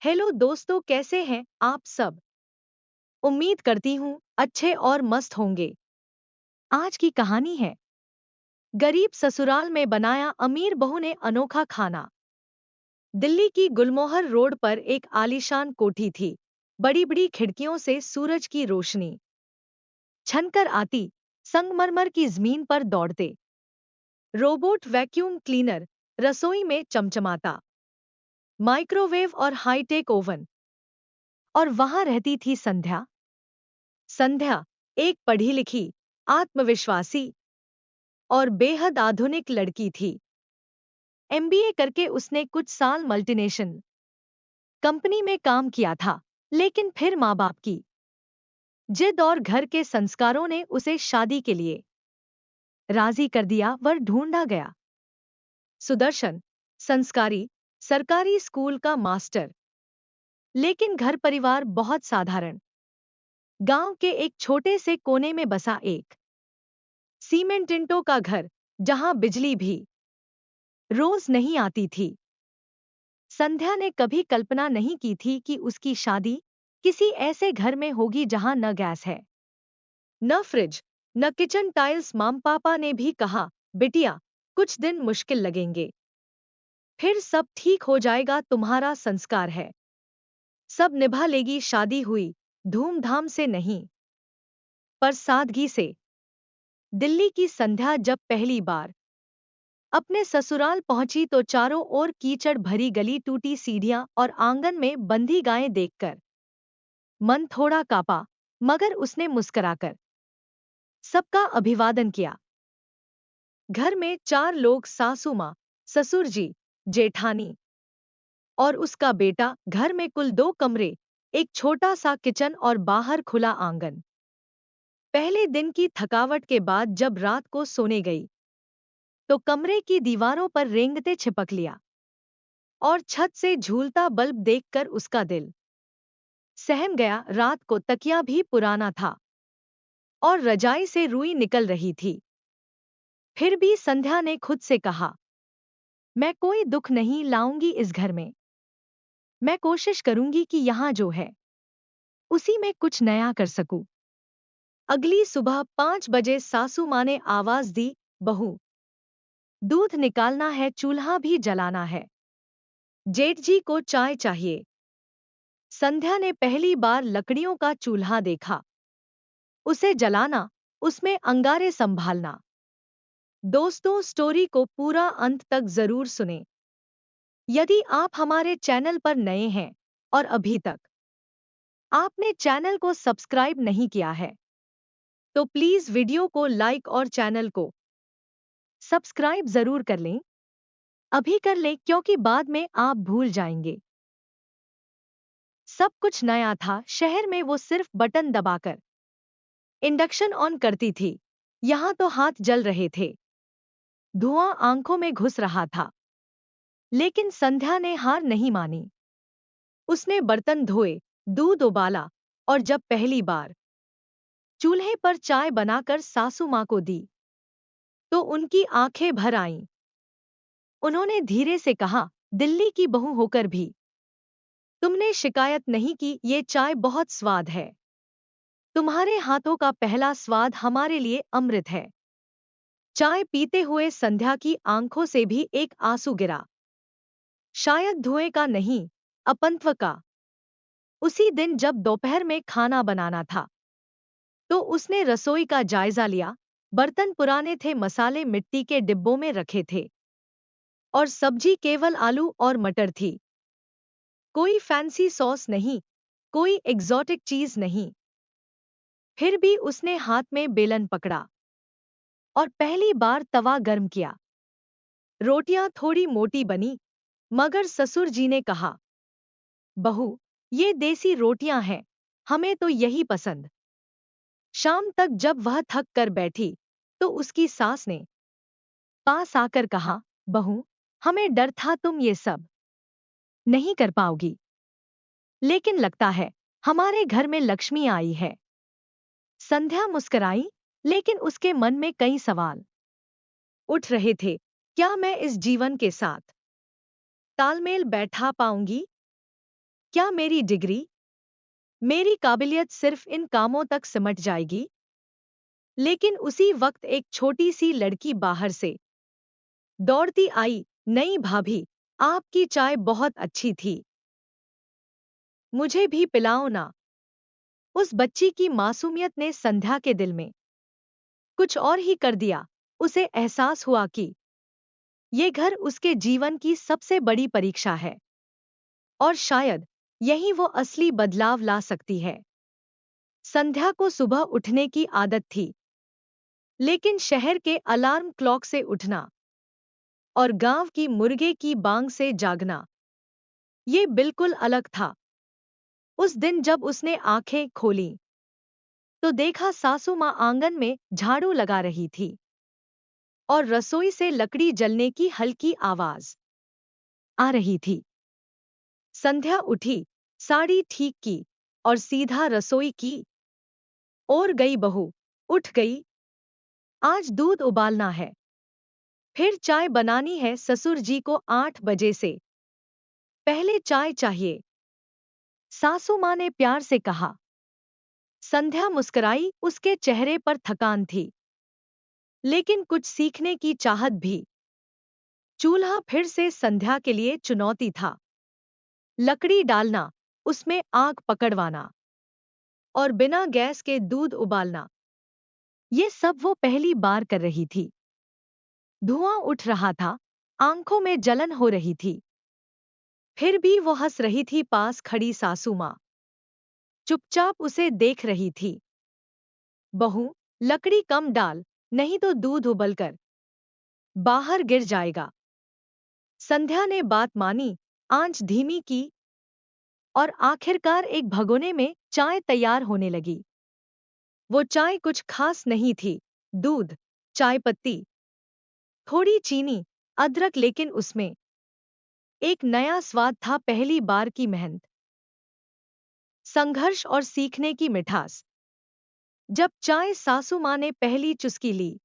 Hello दोस्तों, कैसे हैं आप सब। उम्मीद करती हूँ अच्छे और मस्त होंगे। आज की कहानी है गरीब ससुराल में बनाया अमीर बहू ने अनोखा खाना। दिल्ली की गुलमोहर रोड पर एक आलीशान कोठी थी। बड़ी बड़ी खिड़कियों से सूरज की रोशनी छनकर आती, संगमरमर की जमीन पर दौड़ते रोबोट वैक्यूम क्लीनर, रसोई में चमचमाता माइक्रोवेव और हाईटेक ओवन। और वहां रहती थी संध्या। संध्या एक पढ़ी लिखी, आत्मविश्वासी और बेहद आधुनिक लड़की थी। एमबीए करके उसने कुछ साल मल्टीनेशनल कंपनी में काम किया था, लेकिन फिर माँ बाप की जिद और घर के संस्कारों ने उसे शादी के लिए राजी कर दिया। वर ढूंढा गया सुदर्शन, संस्कारी, सरकारी स्कूल का मास्टर, लेकिन घर परिवार बहुत साधारण। गांव के एक छोटे से कोने में बसा एक सीमेंट ईंटों का घर, जहां बिजली भी रोज नहीं आती थी। संध्या ने कभी कल्पना नहीं की थी कि उसकी शादी किसी ऐसे घर में होगी जहां न गैस है, न फ्रिज, न किचन टाइल्स। माम पापा ने भी कहा, बिटिया कुछ दिन मुश्किल लगेंगे, फिर सब ठीक हो जाएगा, तुम्हारा संस्कार है, सब निभा लेगी। शादी हुई धूमधाम से नहीं, पर सादगी से। दिल्ली की संध्या जब पहली बार अपने ससुराल पहुंची तो चारों ओर कीचड़ भरी गली, टूटी सीढ़ियां और आंगन में बंधी गायें देखकर मन थोड़ा कांपा, मगर उसने मुस्कुराकर सबका अभिवादन किया। घर में 4 लोग, सासू माँ, ससुर जी, जेठानी और उसका बेटा। घर में कुल 2 कमरे, एक छोटा सा किचन और बाहर खुला आंगन। पहले दिन की थकावट के बाद जब रात को सोने गई तो कमरे की दीवारों पर रेंगते छिपक लिया और छत से झूलता बल्ब देखकर उसका दिल सहम गया। रात को तकिया भी पुराना था और रजाई से रुई निकल रही थी। फिर भी संध्या ने खुद से कहा, मैं कोई दुख नहीं लाऊंगी इस घर में। मैं कोशिश करूंगी कि यहाँ जो है उसी में कुछ नया कर सकूं। अगली सुबह 5 बजे सासू माँ ने आवाज दी, बहू दूध निकालना है, चूल्हा भी जलाना है, जेठ जी को चाय चाहिए। संध्या ने पहली बार लकड़ियों का चूल्हा देखा, उसे जलाना, उसमें अंगारे संभालना। दोस्तों, स्टोरी को पूरा अंत तक जरूर सुने। यदि आप हमारे चैनल पर नए हैं और अभी तक आपने चैनल को सब्सक्राइब नहीं किया है तो प्लीज वीडियो को लाइक और चैनल को सब्सक्राइब जरूर कर लें। अभी कर लें, क्योंकि बाद में आप भूल जाएंगे। सब कुछ नया था शहर में। वो सिर्फ बटन दबाकर इंडक्शन ऑन करती थी। यहाँ तो हाथ जल रहे थे, धुआं आंखों में घुस रहा था। लेकिन संध्या ने हार नहीं मानी। उसने बर्तन धोए, दूध उबाला और जब पहली बार चूल्हे पर चाय बनाकर सासू माँ को दी तो उनकी आंखें भर आईं। उन्होंने धीरे से कहा, दिल्ली की बहू होकर भी तुमने शिकायत नहीं की। ये चाय बहुत स्वाद है, तुम्हारे हाथों का पहला स्वाद हमारे लिए अमृत है। चाय पीते हुए संध्या की आंखों से भी एक आंसू गिरा, शायद धुएं का नहीं, अपनत्व का। उसी दिन जब दोपहर में खाना बनाना था तो उसने रसोई का जायजा लिया। बर्तन पुराने थे, मसाले मिट्टी के डिब्बों में रखे थे और सब्जी केवल आलू और मटर थी। कोई फैंसी सॉस नहीं, कोई एग्जॉटिक चीज नहीं। फिर भी उसने हाथ में बेलन पकड़ा और पहली बार तवा गर्म किया। रोटियां थोड़ी मोटी बनी, मगर ससुर जी ने कहा, बहू ये देसी रोटियां हैं, हमें तो यही पसंद। शाम तक जब वह थक कर बैठी तो उसकी सास ने पास आकर कहा, बहू हमें डर था तुम ये सब नहीं कर पाओगी, लेकिन लगता है हमारे घर में लक्ष्मी आई है। संध्या मुस्कुराई, लेकिन उसके मन में कई सवाल उठ रहे थे। क्या मैं इस जीवन के साथ तालमेल बैठा पाऊंगी? क्या मेरी डिग्री, मेरी काबिलियत सिर्फ इन कामों तक सिमट जाएगी? लेकिन उसी वक्त एक छोटी सी लड़की बाहर से दौड़ती आई। नहीं भाभी, आपकी चाय बहुत अच्छी थी, मुझे भी पिलाओ ना। उस बच्ची की मासूमियत ने संध्या के दिल में कुछ और ही कर दिया। उसे एहसास हुआ कि ये घर उसके जीवन की सबसे बड़ी परीक्षा है और शायद यही वो असली बदलाव ला सकती है। संध्या को सुबह उठने की आदत थी, लेकिन शहर के अलार्म क्लॉक से उठना और गांव की मुर्गे की बांग से जागना, ये बिल्कुल अलग था। उस दिन जब उसने आंखें खोलीं, तो देखा सासू माँ आंगन में झाड़ू लगा रही थी और रसोई से लकड़ी जलने की हल्की आवाज आ रही थी। संध्या उठी, साड़ी ठीक की और सीधा रसोई की ओर गई। बहू उठ गई, आज दूध उबालना है, फिर चाय बनानी है। ससुर जी को 8 बजे से पहले चाय चाहिए, सासू माँ ने प्यार से कहा। संध्या मुस्कुराई, उसके चेहरे पर थकान थी, लेकिन कुछ सीखने की चाहत भी। चूल्हा फिर से संध्या के लिए चुनौती था। लकड़ी डालना, उसमें आग पकड़वाना और बिना गैस के दूध उबालना, ये सब वो पहली बार कर रही थी। धुआं उठ रहा था, आंखों में जलन हो रही थी, फिर भी वो हंस रही थी। पास खड़ी सासू माँ चुपचाप उसे देख रही थी। बहू, लकड़ी कम डाल, नहीं तो दूध उबलकर बाहर गिर जाएगा। संध्या ने बात मानी, आंच धीमी की और आखिरकार एक भगोने में चाय तैयार होने लगी। वो चाय कुछ खास नहीं थी, दूध, चाय पत्ती, थोड़ी चीनी, अदरक, लेकिन उसमें एक नया स्वाद था। पहली बार की मेहनत, संघर्ष और सीखने की मिठास। जब चाय सासू माँ ने पहली चुस्की ली,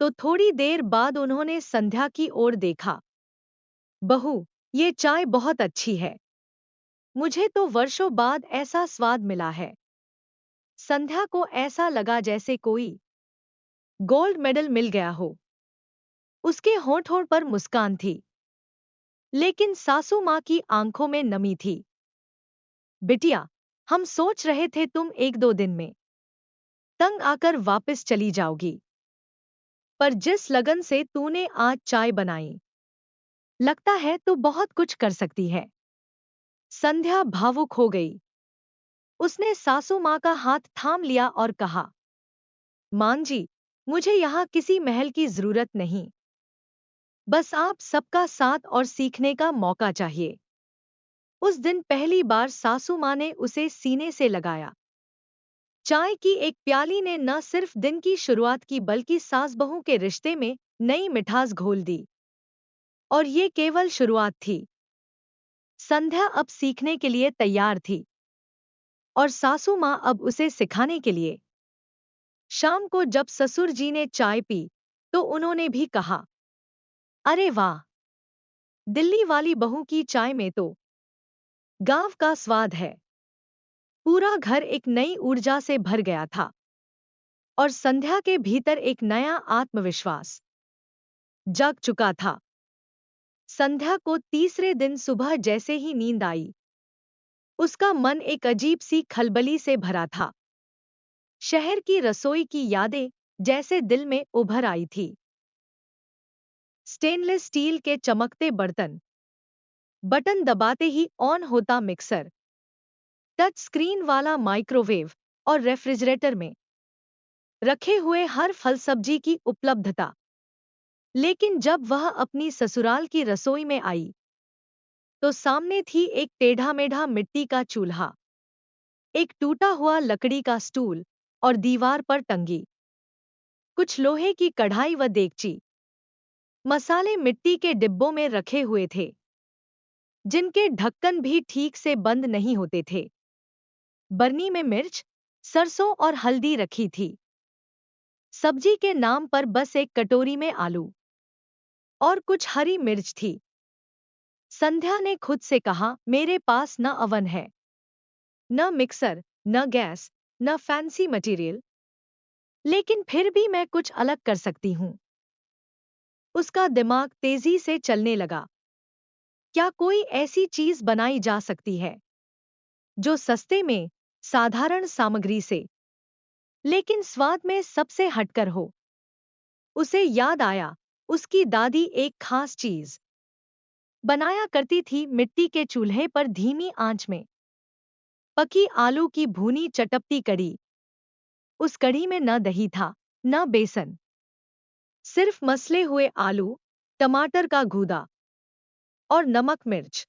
तो थोड़ी देर बाद उन्होंने संध्या की ओर देखा। बहू, ये चाय बहुत अच्छी है, मुझे तो वर्षों बाद ऐसा स्वाद मिला है। संध्या को ऐसा लगा जैसे कोई गोल्ड मेडल मिल गया हो। उसके होठों पर मुस्कान थी, लेकिन सासू माँ की आंखों में नमी थी। बिटिया, हम सोच रहे थे तुम 1-2 दिन में तंग आकर वापस चली जाओगी, पर जिस लगन से तूने आज चाय बनाई, लगता है तू बहुत कुछ कर सकती है। संध्या भावुक हो गई। उसने सासू माँ का हाथ थाम लिया और कहा, मां जी, मुझे यहाँ किसी महल की जरूरत नहीं, बस आप सबका साथ और सीखने का मौका चाहिए। उस दिन पहली बार सासू माँ ने उसे सीने से लगाया। चाय की एक प्याली ने न सिर्फ दिन की शुरुआत की, बल्कि सास बहू के रिश्ते में नई मिठास घोल दी। और ये केवल शुरुआत थी। संध्या अब सीखने के लिए तैयार थी और सासू माँ अब उसे सिखाने के लिए। शाम को जब ससुर जी ने चाय पी, तो उन्होंने भी कहा, अरे वाह, दिल्ली वाली बहू की चाय में तो गांव का स्वाद है। पूरा घर एक नई ऊर्जा से भर गया था और संध्या के भीतर एक नया आत्मविश्वास जग चुका था। संध्या को तीसरे दिन सुबह जैसे ही नींद आई, उसका मन एक अजीब सी खलबली से भरा था। शहर की रसोई की यादें जैसे दिल में उभर आई थी। स्टेनलेस स्टील के चमकते बर्तन, बटन दबाते ही ऑन होता मिक्सर, टच स्क्रीन वाला माइक्रोवेव और रेफ्रिजरेटर में रखे हुए हर फल सब्जी की उपलब्धता। लेकिन जब वह अपनी ससुराल की रसोई में आई, तो सामने थी एक टेढ़ा मेढ़ा मिट्टी का चूल्हा, एक टूटा हुआ लकड़ी का स्टूल और दीवार पर टंगी कुछ लोहे की कढ़ाई व देगची। मसाले मिट्टी के डिब्बों में रखे हुए थे, जिनके ढक्कन भी ठीक से बंद नहीं होते थे। बरनी में मिर्च, सरसों और हल्दी रखी थी। सब्जी के नाम पर बस एक कटोरी में आलू और कुछ हरी मिर्च थी। संध्या ने खुद से कहा, मेरे पास न अवन है, न मिक्सर, न गैस, न फैंसी मटेरियल, लेकिन फिर भी मैं कुछ अलग कर सकती हूँ। उसका दिमाग तेजी से चलने लगा। क्या कोई ऐसी चीज बनाई जा सकती है जो सस्ते में, साधारण सामग्री से, लेकिन स्वाद में सबसे हटकर हो? उसे याद आया, उसकी दादी एक खास चीज बनाया करती थी, मिट्टी के चूल्हे पर धीमी आंच में पकी आलू की भुनी चटपटी कढ़ी। उस कढ़ी में न दही था, न बेसन, सिर्फ मसले हुए आलू, टमाटर का गूदा और नमक मिर्च।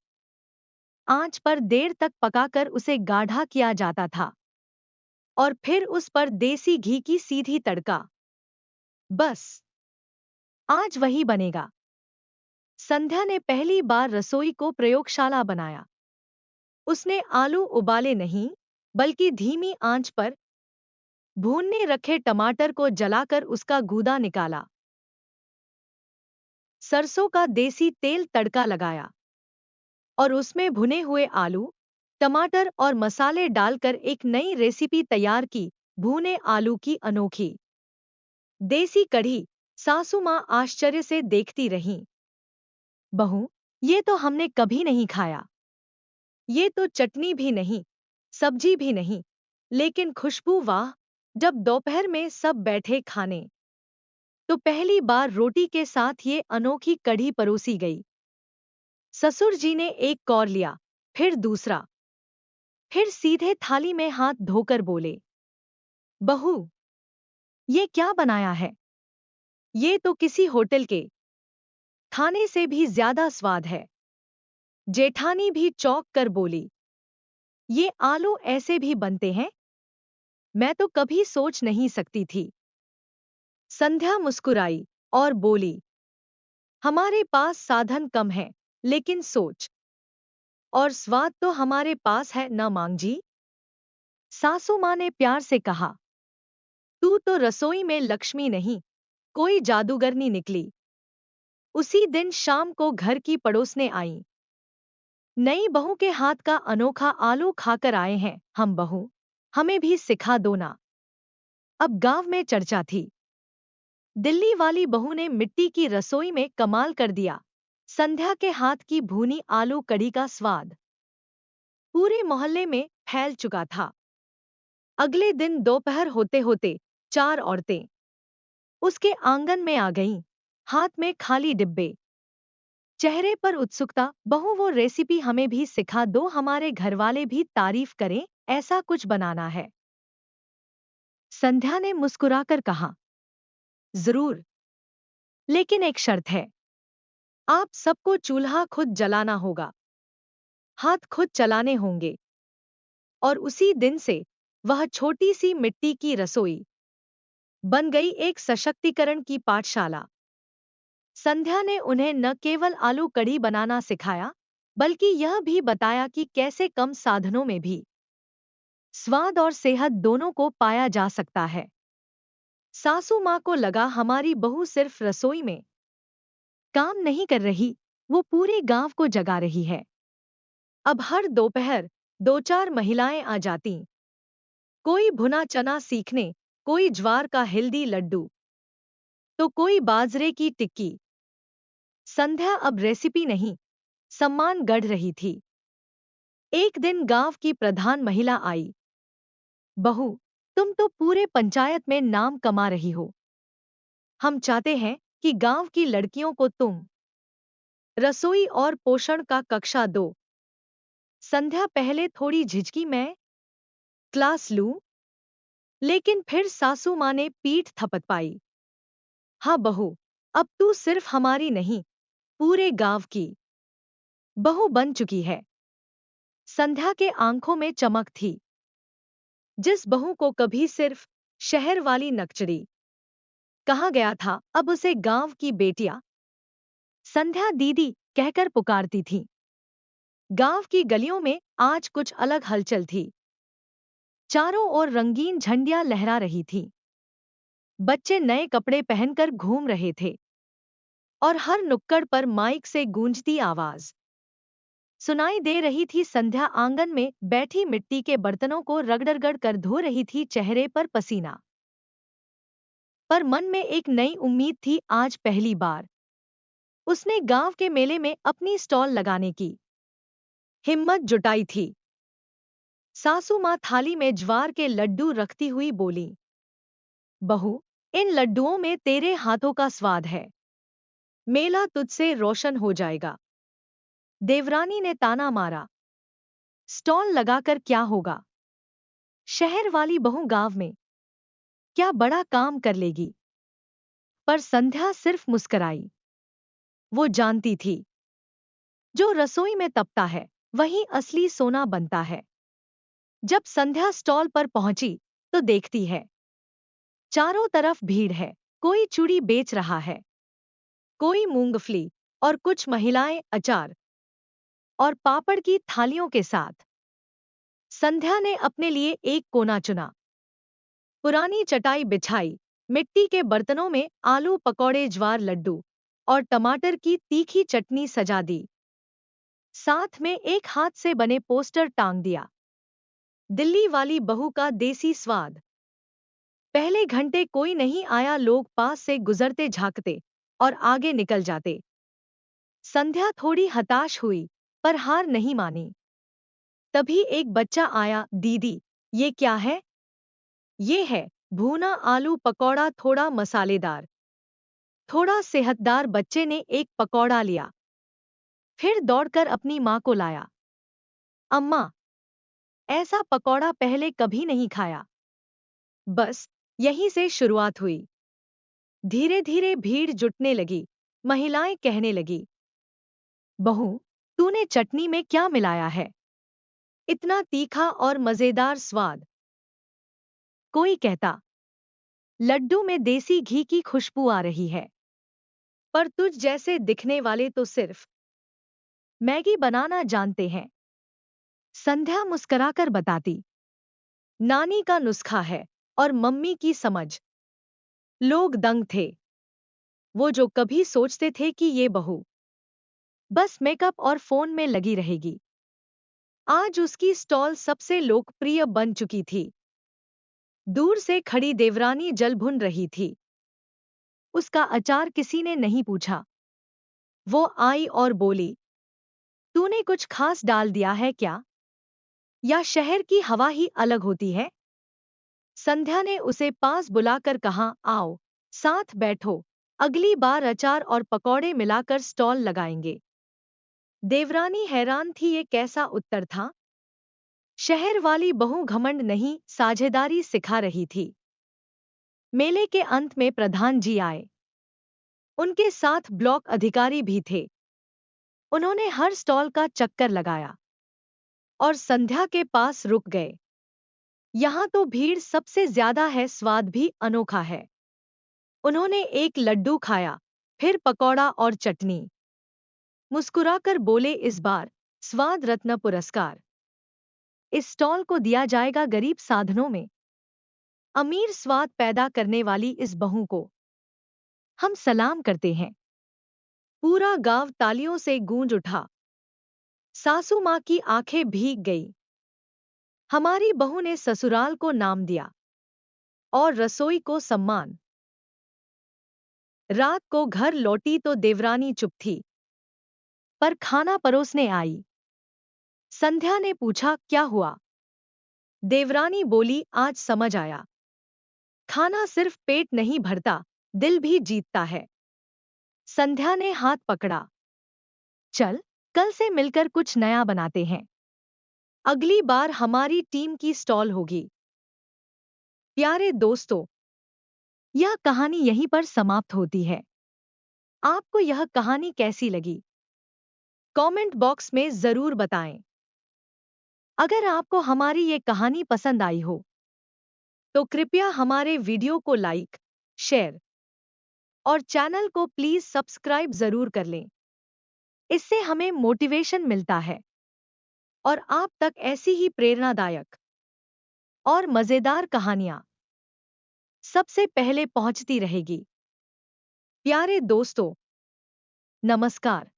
आंच पर देर तक पकाकर उसे गाढ़ा किया जाता था और फिर उस पर देसी घी की सीधी तड़का। बस आज वही बनेगा। संध्या ने पहली बार रसोई को प्रयोगशाला बनाया। उसने आलू उबाले नहीं, बल्कि धीमी आंच पर भूनने रखे टमाटर को जलाकर उसका गूदा निकाला। सरसों का देसी तेल तड़का लगाया और उसमें भुने हुए आलू, टमाटर और मसाले डालकर एक नई रेसिपी तैयार की, भुने आलू की अनोखी देसी कढ़ी। सासू माँ आश्चर्य से देखती रहीं। बहू, ये तो हमने कभी नहीं खाया। ये तो चटनी भी नहीं, सब्जी भी नहीं, लेकिन खुशबू वाह! जब दोपहर में सब बैठे खाने, तो पहली बार रोटी के साथ ये अनोखी कढ़ी परोसी गई। ससुर जी ने एक कौर लिया, फिर दूसरा, फिर सीधे थाली में हाथ धोकर बोले, बहू, ये क्या बनाया है? ये तो किसी होटल के खाने से भी ज्यादा स्वाद है। जेठानी भी चौंक कर बोली, ये आलू ऐसे भी बनते हैं? मैं तो कभी सोच नहीं सकती थी। संध्या मुस्कुराई और बोली, हमारे पास साधन कम है, लेकिन सोच और स्वाद तो हमारे पास है ना मांग जी। सासू माँ ने प्यार से कहा, तू तो रसोई में लक्ष्मी नहीं, कोई जादूगरनी निकली। उसी दिन शाम को घर की पड़ोसने आई। नई बहू के हाथ का अनोखा आलू खाकर आए हैं हम, बहू, हमें भी सिखा दो ना। अब गांव में चर्चा थी। दिल्ली वाली बहू ने मिट्टी की रसोई में कमाल कर दिया। संध्या के हाथ की भूनी आलू कढ़ी का स्वाद पूरे मोहल्ले में फैल चुका था। अगले दिन दोपहर होते होते 4 औरतें उसके आंगन में आ गईं, हाथ में खाली डिब्बे, चेहरे पर उत्सुकता। बहू, वो रेसिपी हमें भी सिखा दो, हमारे घरवाले भी तारीफ करें, ऐसा कुछ बनाना है। संध्या ने मुस्कुराकर कहा, जरूर, लेकिन एक शर्त है, आप सबको चूल्हा खुद जलाना होगा, हाथ खुद चलाने होंगे। और उसी दिन से वह छोटी सी मिट्टी की रसोई बन गई एक सशक्तिकरण की पाठशाला। संध्या ने उन्हें न केवल आलू कढ़ी बनाना सिखाया, बल्कि यह भी बताया कि कैसे कम साधनों में भी स्वाद और सेहत दोनों को पाया जा सकता है। सासू माँ को लगा, हमारी बहू सिर्फ रसोई में काम नहीं कर रही, वो पूरे गांव को जगा रही है। अब हर दोपहर 2-4 महिलाएं आ जातीं, कोई भुना चना सीखने, कोई ज्वार का हेल्दी लड्डू, तो कोई बाजरे की टिक्की। संध्या अब रेसिपी नहीं, सम्मान गढ़ रही थी। एक दिन गांव की प्रधान महिला आई, बहू, तुम तो पूरे पंचायत में नाम कमा रही हो। हम चाहते हैं कि गांव की लड़कियों को तुम रसोई और पोषण का कक्षा दो। संध्या पहले थोड़ी झिझकी, मैं क्लास लूं? लेकिन फिर सासू माँ ने पीठ थपथपाई, हाँ बहू, अब तू सिर्फ हमारी नहीं, पूरे गांव की बहू बन चुकी है। संध्या के आंखों में चमक थी। जिस बहू को कभी सिर्फ शहर वाली नकचड़ी कहा गया था, अब उसे गांव की बेटियां संध्या दीदी कहकर पुकारती थी। गांव की गलियों में आज कुछ अलग हलचल थी। चारों ओर रंगीन झंडियां लहरा रही थीं। बच्चे नए कपड़े पहनकर घूम रहे थे और हर नुक्कड़ पर माइक से गूंजती आवाज, सुनाई दे रही थी। संध्या आंगन में बैठी मिट्टी के बर्तनों को रगड़-रगड़ कर धो रही थी, चेहरे पर पसीना। पर मन में एक नई उम्मीद थी। आज पहली बार उसने गांव के मेले में अपनी स्टॉल लगाने की हिम्मत जुटाई थी। सासू माँ थाली में ज्वार के लड्डू रखती हुई बोली, बहू, इन लड्डुओं में तेरे हाथों का स्वाद है। मेला तुझसे रोशन हो जाएगा। देवरानी ने ताना मारा, स्टॉल लगाकर क्या होगा? शहर वाली बहू गांव में क्या बड़ा काम कर लेगी? पर संध्या सिर्फ मुस्कुराई। वो जानती थी, जो रसोई में तपता है वही असली सोना बनता है। जब संध्या स्टॉल पर पहुंची तो देखती है, चारों तरफ भीड़ है। कोई चूड़ी बेच रहा है, कोई मूंगफली, और कुछ महिलाएं अचार और पापड़ की थालियों के साथ। संध्या ने अपने लिए एक कोना चुना, पुरानी चटाई बिछाई, मिट्टी के बर्तनों में आलू पकौड़े, ज्वार लड्डू और टमाटर की तीखी चटनी सजा दी। साथ में एक हाथ से बने पोस्टर टांग दिया, दिल्ली वाली बहू का देसी स्वाद। पहले घंटे कोई नहीं आया, लोग पास से गुजरते झांकते और आगे निकल जाते। संध्या थोड़ी हताश हुई, पर हार नहीं मानी। तभी एक बच्चा आया, दीदी, ये क्या है? ये है भूना आलू पकौड़ा, थोड़ा मसालेदार, थोड़ा सेहतदार। बच्चे ने एक पकौड़ा लिया, फिर दौड़कर अपनी माँ को लाया। अम्मा, ऐसा पकौड़ा पहले कभी नहीं खाया। बस यहीं से शुरुआत हुई। धीरे धीरे भीड़ जुटने लगी। महिलाएं कहने लगी, बहू, तूने चटनी में क्या मिलाया है? इतना तीखा और मजेदार स्वाद। कोई कहता, लड्डू में देसी घी की खुशबू आ रही है। पर तुझ जैसे दिखने वाले तो सिर्फ मैगी बनाना जानते हैं। संध्या मुस्कुराकर बताती, नानी का नुस्खा है और मम्मी की समझ। लोग दंग थे। वो जो कभी सोचते थे कि ये बहू बस मेकअप और फोन में लगी रहेगी। आज उसकी स्टॉल सबसे लोकप्रिय बन चुकी थी। दूर से खड़ी देवरानी जल भुन रही थी। उसका अचार किसी ने नहीं पूछा। वो आई और बोली, तूने कुछ खास डाल दिया है क्या? या शहर की हवा ही अलग होती है? संध्या ने उसे पास बुलाकर कहा, आओ, साथ बैठो, अगली बार अचार और पकौड़े मिलाकर स्टॉल लगाएंगे। देवरानी हैरान थी, ये कैसा उत्तर था? शहर वाली बहू घमंड नहीं, साझेदारी सिखा रही थी। मेले के अंत में प्रधान जी आए। उनके साथ ब्लॉक अधिकारी भी थे। उन्होंने हर स्टॉल का चक्कर लगाया और संध्या के पास रुक गए। यहाँ तो भीड़ सबसे ज्यादा है, स्वाद भी अनोखा है। उन्होंने एक लड्डू खाया, फिर पकौड़ा और चटनी। मुस्कुराकर बोले, इस बार स्वाद रत्न पुरस्कार इस स्टॉल को दिया जाएगा। गरीब साधनों में अमीर स्वाद पैदा करने वाली इस बहू को हम सलाम करते हैं। पूरा गांव तालियों से गूंज उठा। सासू माँ की आंखें भीग गई। हमारी बहू ने ससुराल को नाम दिया और रसोई को सम्मान। रात को घर लौटी तो देवरानी चुप थी, पर खाना परोसने आई। संध्या ने पूछा, क्या हुआ? देवरानी बोली, आज समझ आया, खाना सिर्फ पेट नहीं भरता, दिल भी जीतता है। संध्या ने हाथ पकड़ा, चल, कल से मिलकर कुछ नया बनाते हैं। अगली बार हमारी टीम की स्टॉल होगी। प्यारे दोस्तों, यह कहानी यहीं पर समाप्त होती है। आपको यह कहानी कैसी लगी? कमेंट बॉक्स में जरूर बताएं। अगर आपको हमारी ये कहानी पसंद आई हो तो कृपया हमारे वीडियो को लाइक, शेयर और चैनल को प्लीज सब्सक्राइब जरूर कर लें। इससे हमें मोटिवेशन मिलता है और आप तक ऐसी ही प्रेरणादायक और मजेदार कहानियां सबसे पहले पहुंचती रहेगी। प्यारे दोस्तों, नमस्कार।